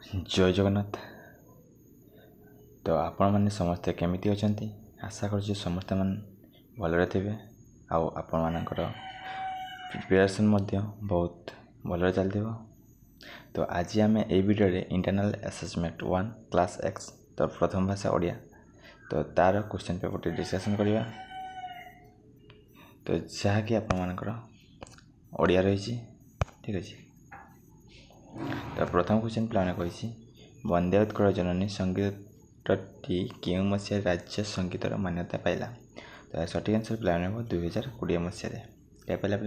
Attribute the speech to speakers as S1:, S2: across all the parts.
S1: जय जगन्नाथ। तो आपण मैंने समस्ते केमिति अछंती आशा करुच्ची समस्ते मन भलरे थे आपण मानकर प्रिपरेशन बहुत भलरे चलथिबो। तो आज आम ए वीडियो रे इंटरनल असेसमेंट 1 क्लास एक्स तो प्रथम भाषा ओडिया तो तार क्वेश्चन पेपर डिस्कशन करवा। तो जहाँकि आपण मानकर ओडिया रही ठीक अच्छे। तो प्रथम क्वेश्चन प्लान कही वंदे उत्कल जननी संगीतटी क्यों मसीह राज्य संगीतर मान्यता पाइला। तो सठिक आंसर प्लान हम 2020 मसीह क्या पाइला पे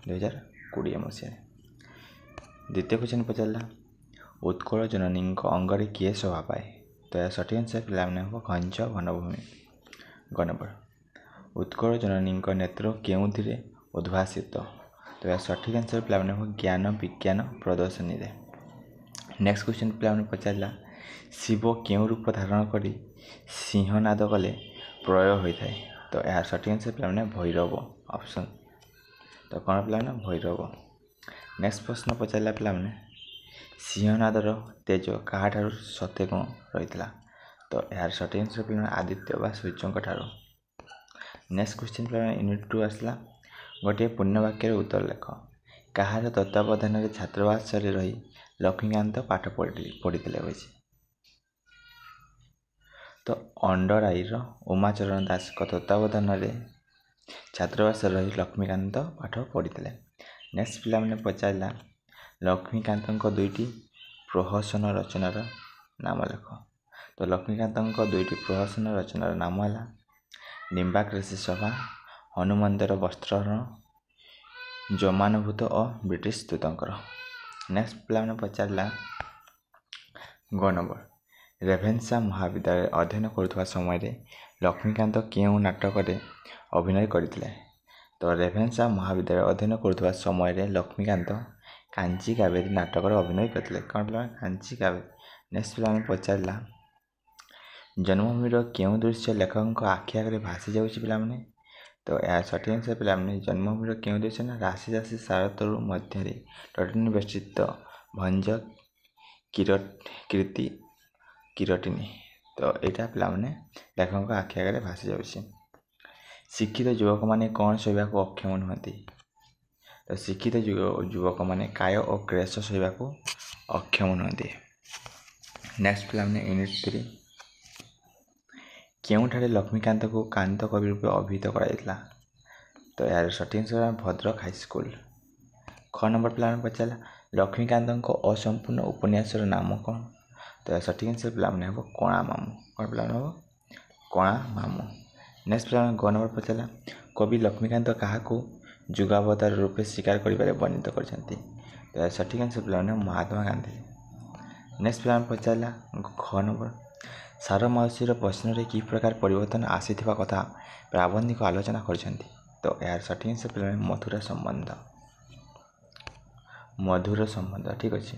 S1: 2020 मसीह। द्वितीय क्वेश्चन पचारा उत्कल जननी अंगरे किए शोभा पाए। तो सठिक आंसर प्लान हम घंच घनभूमि गणबर। उत्कल जननी नेत्र केउथिरे उद्भासित। तो सठिक आंसर प्लान हम ज्ञान विज्ञान प्रदर्शनी रे। नेक्स्ट क्वेश्चन प्लान पचारा शिव क्यों रूप धारण कर सिंहनाद कले प्रयोग होता है। तो यार सठिक आंसर प्लान भैरव ऑप्शन। तो कौन प्लान भैरव। नेक्स्ट प्रश्न पचारा प्लान सिंहनादर तेज क्या सत्य गुण रही। तो यार सठिक आंसर प्लान आदित्य व सूर्य ठार। नेक्स्ट क्वेश्चन प्लान यूनिट 2 आसला गोटे पूर्णवाक्य उत्तर लेख। कहार तत्वावधान छात्रावास रही लक्ष्मीकांत पाठ पढ़ी। तो अंडराईर उमाचरण दास तत्वावधान छात्रावास रही लक्ष्मीकांत पाठ पढ़ी। नेक्स्ट पिला पचारा लक्ष्मीकांत दुईटी प्रहसन रचनार नाम लेख। तो लक्ष्मीकांत दुईटी प्रहसन रचनार नाम है निम्बाकृषि सभा, हनुमंतर वस्त्रहरण, जमानुभूत और ब्रिटिश दूतंकर। नेक्स्ट प्लान पचारा ग नंबर रेभेन्सा महाविद्यालय अध्ययन करुवा समय लक्ष्मीकांत क्यों नाटक अभिनय करते। तो रेभेन्सा महाविद्यालय अध्ययन करुवा समय लक्ष्मीकांत कांची कावेरी नाटक अभिनय करते। कौन plan Kanchi Kaveri. Next plan पचारा जन्मभूमिर क्यों दृश्य लेखक आखि आगे भासी जाऊँगी पे। तो यह सठिक आंसर पे जन्मभूमिर क्यों दृश्य ना राशि राशि सारतरु मध्य तटनी बेष्टित भंज कीर्ति किरटिनी। तो यहाँ पे लेखक आखि आगे भासी जाऊँगी। शिक्षित युवक मैंने कौन शोवा को अक्षम नुहति। तो शिक्षित युवक मैंने काय और क्लेश शोवा को अक्षम नुहति। नेक्स्ट पे यूनिट 3 क्योंठारे लक्ष्मीकांत को कांत कवि रूपे अभिहित कराइला। तो यार सठिक आंसर भद्रक हाईस्कल। ख नंबर प्लान पचारा लक्ष्मीकांत असंपूर्ण उपन्यासर नाम कौन। तो सठिक आंसर प्लान हम कणा मामू। कौन प्लान हम कणा मामू। नेक्स्ट प्लान ग नंबर पचारा कवि लक्ष्मीकांत क्या जुगावतार रूपे स्वीकार कर वर्णित करछंती। तो सठिक answer plan Mahatma Gandhi. Next plan पचारा ख नंबर सार मौसीर प्रश्न कि प्रकार परिवर्तन आसीथिबा कथा प्राबंधिक आलोचना करछंती। तो यार सठिक आंसर प्लान मधुर संबंध मधुर संबंध ठीक अच्छे।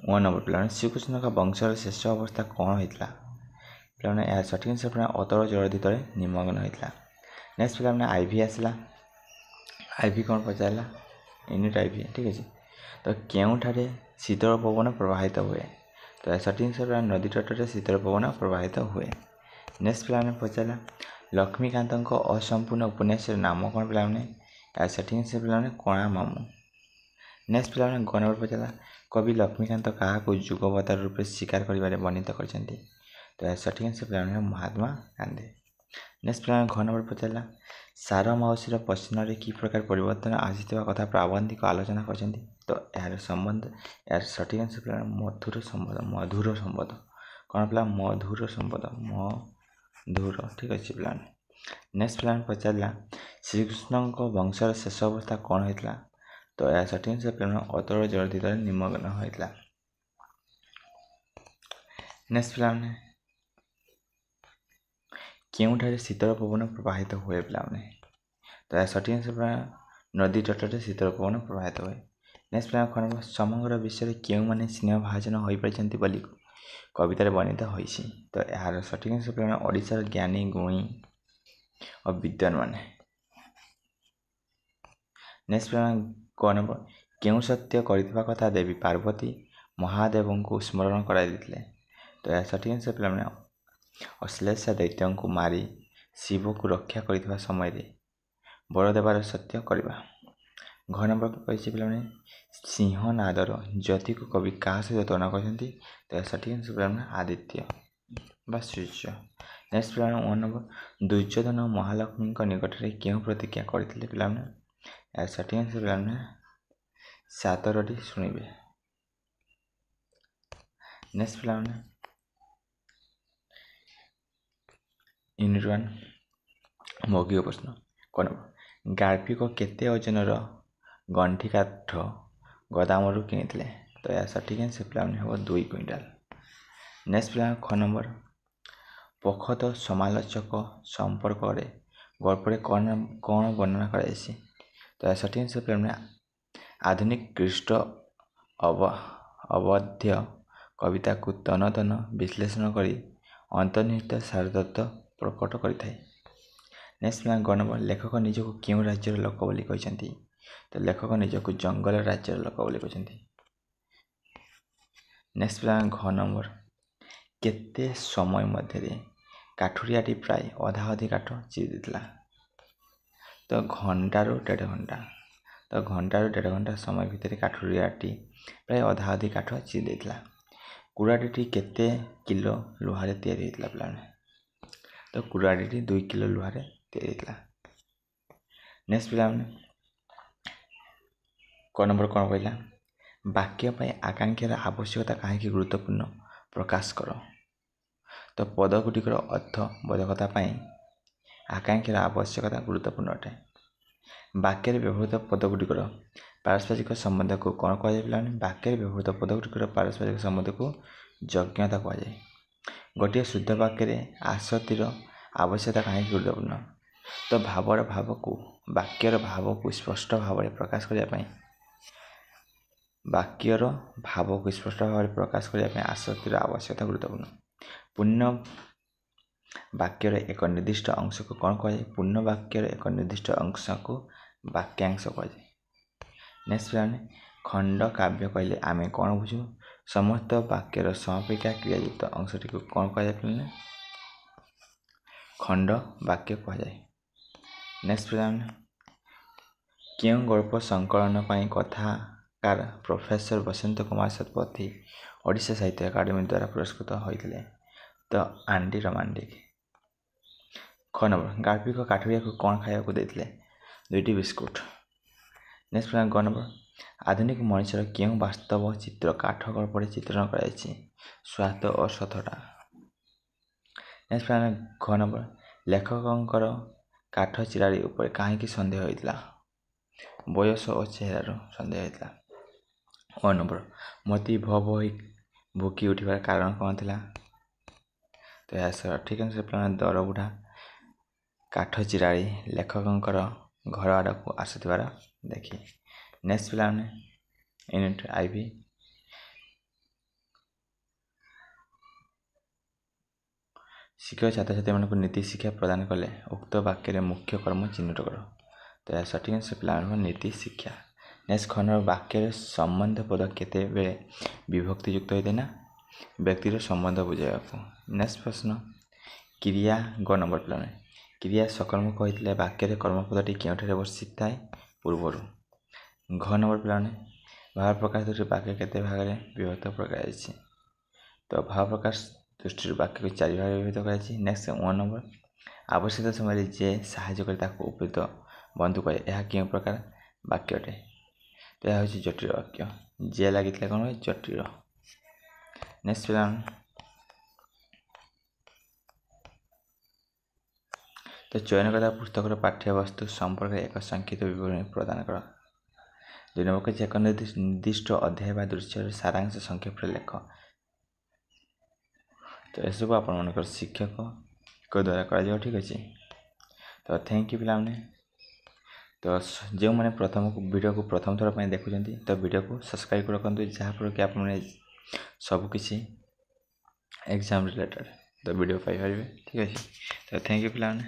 S1: 1 नंबर प्लान श्रीकृष्ण का वंशर शेष अवस्था कौन होता। प्लान यार सठिक आंसर प्लान अतल जलधि तले निमग्न होता। नेक्स्ट प्लान आईवी आसला आईवी कौन पचारा यूनिट आईवी ठीक अच्छे। तो क्योंठारे शीतल पवन प्रवाहित हुए। तो सठिक आंसर नदी तट शीतल पवन प्रवाहित हुए। नेक्स्ट प्लान पचारा लक्ष्मीकांत असंपूर्ण उपन्यास नाम कौन प्लान सठिक आंसर प्लान कणा मामू। नेक्स्ट प्लान ग नंबर पचारा कवि लक्ष्मीकांत क्या जुगवतार रूपे स्वीकार कर वर्णित करछंती। तो सठिक answer plan Mahatma Gandhi. Next plan घ नंबर पचारा सार मौसीर प्रश्न कि प्रकार परिवर्तन आसीथिबा कथा प्राबंधिक आलोचना करछंती। तो यार संबंध यार सठिक आंसर प्लान मधुर संबंध मधुर संबंध। कौन प्लान मधुर संबंध मधुर ठीक अच्छे प्लान। नेक्स्ट प्लान पचारा श्रीकृष्ण वंशर शेष अवस्था कौन होता। तो यह सठिक आंसर प्लान अतल जलधि तले निमग्न होता। नेक्स्ट प्लान क्योंठारे शीतल पवन प्रवाहित हुए प्लान। तो यह सठिक आंसर प्लान नदी तट शीतल पवन प्रवाहित हुए। नेक्स्ट प्लान खन समग्र विश्व में क्यों मैंने स्नेह भाजन हो पारिछंती बोली कवितार वर्णित होइछि। तो यार सठिक आंसर प्लान ओडिशार ज्ञानी गुणी और विद्वान माने। नेक्स्ट प्लान क नंबर क्यों सत्य करिथिबा कथा देवी पार्वती ମହାଦେବଙ୍କୁ ସ୍ମରଣ କରାଇ ଦେଇଥିଲେ। ତ ଏହା ସଠିକ୍ ଆନ୍ସର୍ ପିଲାମାନେ ଅଶ୍ଳେଷା ଦୈତ୍ୟଙ୍କୁ ମାରି ଶିବକୁ ରକ୍ଷା କରିଥିବା ସମୟରେ ବର ଦେବାର ସତ୍ୟ କରିବା। ଘ ନମ୍ବର କହିଛି ପିଲାମାନେ ସିଂହନାଦର ଜ୍ୟୋତିକୁ କବି କାହା ସହିତ ତୁଳନା କରିଛନ୍ତି? ତ ଏହା ସଠିକ୍ ଆନ୍ସର୍ ପିଲାମାନେ ଆଦିତ୍ୟ ବା ସୂର୍ଯ୍ୟ। ନେକ୍ସଟ ପିଲାମାନେ 1 ନମ୍ବର ଦୁର୍ଯ୍ୟୋଧନ ମହାଲକ୍ଷ୍ମୀଙ୍କ ନିକଟରେ କେଉଁ ପ୍ରତିଜ୍ଞା କରିଥିଲେ ପିଲାମାନେ? ଏହା ସଠିକ୍ ଆନ୍ସର୍ ପିଲାମାନେ 7ଟି ଶୁଣିବେ। ନେକ୍ସଟ ପିଲାମାନେ ୟୁନିଟ୍ 1 ମୌଖିକ ପ୍ରଶ୍ନ। କ'ଣ ଗାଳ୍ପିକ କେତେ ଓଜନର ଗଣ୍ଠି କାଠ ଗୋଦାମରୁ କିଣିଥିଲେ? ତ ଏହା ସଠିକ୍ ଆନ୍ସର୍ ପିଲାମାନେ ହେବ 2 କୁଇଣ୍ଟାଲ। ନେକ୍ସଟ ପିଲାମାନେ ଖ ନମ୍ବର ପୋଖତ ସମାଲୋଚକ ସମ୍ପର୍କରେ ଗଳ୍ପରେ କ'ଣ ବର୍ଣ୍ଣନା କରାଯାଇଛି? ତ ଏହା ସଠିକ୍ ଆନ୍ସର୍ ପିଲାମାନେ ଆଧୁନିକ ଖ୍ରୀଷ୍ଟ ଅବଧ୍ୟ କବିତାକୁ ତନ ତନ ବିଶ୍ଳେଷଣ କରି ଅନ୍ତର୍ନିହିତ ସାରତତ୍ତ୍ୱ ପ୍ରକଟ କରିଥାଏ। ନେକ୍ସଟ ପିଲାମାନେ ଗ ନମ୍ବର ଲେଖକ ନିଜକୁ କେଉଁ ରାଜ୍ୟର ଲୋକ ବୋଲି କହିଛନ୍ତି? ତ ଲେଖକ ନିଜକୁ ଜଙ୍ଗଲ ରାଜ୍ୟର ଲୋକ ବୋଲି କହିଛନ୍ତି। ନେକ୍ସଟ ପିଲାମାନେ ଘ ନମ୍ବର କେତେ ସମୟ ମଧ୍ୟରେ କାଠୁରିଆଟି ପ୍ରାୟ ଅଧାଅଧି କାଠ ଚିରି ଦେଇଥିଲା? ତ ଘଣ୍ଟାରୁ 1.5 ଘଣ୍ଟା। ତ ଘଣ୍ଟାରୁ 1.5 ଘଣ୍ଟା ସମୟ ଭିତରେ କାଠୁରିଆଟି ପ୍ରାୟ ଅଧାଅଧି କାଠ ଚିରି ଦେଇଥିଲା। କୁରାଢ଼ୀଟି କେତେ କିଲୋ ଲୁହାରେ ତିଆରି ହୋଇଥିଲା ପିଲାମାନେ? ତ କୁରାଢ଼ୀଟି 2 କିଲୋ ଲୁହାରେ ତିଆରି ହୋଇଥିଲା। ନେକ୍ସଟ ପିଲାମାନେ କ ନମ୍ବର କ'ଣ କହିଲା? ବାକ୍ୟ ପାଇଁ ଆକାଂକ୍ଷାର ଆବଶ୍ୟକତା କାହିଁକି ଗୁରୁତ୍ୱପୂର୍ଣ୍ଣ ପ୍ରକାଶ କର। ତ ପଦଗୁଡ଼ିକର ଅର୍ଥବୋଧକତା ପାଇଁ ଆକାଂକ୍ଷାର ଆବଶ୍ୟକତା ଗୁରୁତ୍ୱପୂର୍ଣ୍ଣ ଅଟେ। ବାକ୍ୟରେ ବ୍ୟବହୃତ ପଦଗୁଡ଼ିକର ପାରସ୍ପରିକ ସମ୍ବନ୍ଧକୁ କ'ଣ କୁହାଯାଏ ପିଲାମାନେ? ବାକ୍ୟରେ ବ୍ୟବହୃତ ପଦଗୁଡ଼ିକର ପାରସ୍ପରିକ ସମ୍ବନ୍ଧକୁ ଯୋଗ୍ୟତା କୁହାଯାଏ। ଗୋଟିଏ ଶୁଦ୍ଧ ବାକ୍ୟରେ ଆସକ୍ତିର ଆବଶ୍ୟକତା କାହିଁକି ଗୁରୁତ୍ୱପୂର୍ଣ୍ଣ? ତ ବାକ୍ୟର ଭାବକୁ ସ୍ପଷ୍ଟ ଭାବରେ ପ୍ରକାଶ କରିବା ପାଇଁ ଆସକ୍ତିର ଆବଶ୍ୟକତା ଗୁରୁତ୍ୱପୂର୍ଣ୍ଣ। ପୂର୍ଣ୍ଣ ବାକ୍ୟର ଏକ ନିର୍ଦ୍ଦିଷ୍ଟ ଅଂଶକୁ କ'ଣ କୁହାଯାଏ? ପୂର୍ଣ୍ଣ ବାକ୍ୟର ଏକ ନିର୍ଦ୍ଦିଷ୍ଟ ଅଂଶକୁ ବାକ୍ୟାଂଶ କୁହାଯାଏ। ନେକ୍ସଟ ପିଲାମାନେ ଖଣ୍ଡ କାବ୍ୟ କହିଲେ ଆମେ କ'ଣ ବୁଝୁ? ସମସ୍ତ ବାକ୍ୟର ସମାପିକା କ୍ରିୟାଯୁକ୍ତ ଅଂଶଟିକୁ କ'ଣ କୁହାଯାଏ ପିଲାମାନେ? ଖଣ୍ଡ ବାକ୍ୟ କୁହାଯାଏ। ନେକ୍ସଟ ପିଲାମାନେ କେଉଁ ଗଳ୍ପ ସଂକଳନ ପାଇଁ କଥାକାର ପ୍ରଫେସର ବସନ୍ତ କୁମାର ଶତପଥୀ ଓଡ଼ିଶା ସାହିତ୍ୟ ଏକାଡେମୀ ଦ୍ୱାରା ପୁରସ୍କୃତ ହୋଇଥିଲେ? ତ ଆଣ୍ଡି ରୋମାଣ୍ଟିକ। ଖ ନମ୍ବର ଗାଳ୍ପିକ କାଠୁରିଆକୁ କ'ଣ ଖାଇବାକୁ ଦେଇଥିଲେ? 2ଟି ବିସ୍କୁଟ। ନେକ୍ସଟ ଗ ନମ୍ବର ଆଧୁନିକ ମଣିଷର କେଉଁ ବାସ୍ତବ ଚିତ୍ର କାଠ ଗଳ୍ପରେ ଚିତ୍ରଣ କରାଯାଇଛି? ସ୍ୱାର୍ଥ ଓ ସତତା। ନେକ୍ସଟ ଘ ନମ୍ବର ଲେଖକଙ୍କର କାଠ ଚିରାଳି ଉପରେ କାହିଁକି ସନ୍ଦେହ ହୋଇଥିଲା? ବୟସ ଓ ଚେହେରାରୁ ସନ୍ଦେହ ହୋଇଥିଲା। ଅ ନମ୍ବର ମୋତି ଭ ହୋଇ ଭୁକି ଉଠିବାର କାରଣ କ'ଣ ଥିଲା? ତ ଏହା ସଠିକ୍ ଆନ୍ସର୍ ପିଲାମାନେ ଦରବୁଢ଼ା କାଠ ଚିରାଳି ଲେଖକଙ୍କର ଘର ଆଡ଼କୁ ଆସୁଥିବାର ଦେଖି। ନେକ୍ସଟ ପିଲାମାନେ ୟୁନିଟ୍ ଆଇଭି ଶିକ୍ଷକ ଛାତ୍ରଛାତ୍ରୀମାନଙ୍କୁ ନୀତି ଶିକ୍ଷା ପ୍ରଦାନ କଲେ ଉକ୍ତ ବାକ୍ୟରେ ମୁଖ୍ୟ କର୍ମ ଚିହ୍ନଟ କର। ତ ଏହା ସଠିକ୍ ଆନ୍ସର୍ ପିଲାମାନଙ୍କ ନୀତି ଶିକ୍ଷା। ନେକ୍ସଟ ଖଣ୍ଡର ବାକ୍ୟରେ ସମ୍ବନ୍ଧ ପଦ କେତେବେଳେ ବିଭକ୍ତି ଯୁକ୍ତ ହୋଇଥାଏ ନା ବ୍ୟକ୍ତିର ସମ୍ବନ୍ଧ ବୁଝାଇବାକୁ। ନେକ୍ସଟ ପ୍ରଶ୍ନ କ୍ରିୟା ଗ ନମ୍ବର ପିଲାମାନେ କ୍ରିୟା ସକର୍ମକ ହୋଇଥିଲେ ବାକ୍ୟରେ କର୍ମପଦଟି କେଉଁଠାରେ ବସିଥାଏ? ପୂର୍ବରୁ। ଘ ନମ୍ବର ପିଲାମାନେ ଭାବ ପ୍ରକାଶ ଦୃଷ୍ଟିରୁ ବାକ୍ୟ କେତେ ଭାଗରେ ବିଭକ୍ତ କରାଯାଇଛି? ତ ଭାବ ପ୍ରକାଶ ଦୃଷ୍ଟିରୁ ବାକ୍ୟକୁ 4 ଭାଗରେ ବିଭକ୍ତ କରାଯାଇଛି। ନେକ୍ସଟ 1 ନମ୍ବର ଆବଶ୍ୟକତା ସମୟରେ ଯେ ସାହାଯ୍ୟ କରି ତାକୁ ଉପଯୁକ୍ତ ବନ୍ଧୁ କରେ ଏହା କେଉଁ ପ୍ରକାର ବାକ୍ୟ ଅଟେ? ତ ଏହା ହେଉଛି ଜଟିଳ ବାକ୍ୟ। ଯେ ଲାଗିଥିଲେ କ'ଣ ହୁଏ? ଜଟିଳ। ନେକ୍ସଟ ପିଲାମାନେ ତ ଚୟନକର୍ତ୍ତା ପୁସ୍ତକର ପାଠ୍ୟବସ୍ତୁ ସମ୍ପର୍କରେ ଏକ ସଂକ୍ଷିପ୍ତ ବିବରଣୀ ପ୍ରଦାନ କର। 2 ନମ୍ବର କହିଛି ଏକ ନିର୍ଦ୍ଦିଷ୍ଟ ଅଧ୍ୟାୟ ବା ଦୃଶ୍ୟର ସାରାଂଶ ସଂକ୍ଷେପରେ ଲେଖ। ତ ଏସବୁ ଆପଣମାନଙ୍କର ଶିକ୍ଷକଙ୍କ ଦ୍ୱାରା କରାଯିବ। ଠିକ୍ ଅଛି। ତ ଥ୍ୟାଙ୍କ ୟୁ ପିଲାମାନେ। ତ ଯେଉଁମାନେ ଭିଡ଼ିଓକୁ ପ୍ରଥମ ଥର ପାଇଁ ଦେଖୁଛନ୍ତି ତ ଭିଡ଼ିଓକୁ ସବସ୍କ୍ରାଇବ୍ ରଖନ୍ତୁ ଯାହାଫଳରେ କି ଆପଣମାନେ ସବୁକିଛି ଏକ୍ଜାମ୍ ରିଲେଟେଡ଼୍ ତ ଭିଡ଼ିଓ ପାଇପାରିବେ। ଠିକ୍ ଅଛି। ତ ଥ୍ୟାଙ୍କ ୟୁ ପିଲାମାନେ।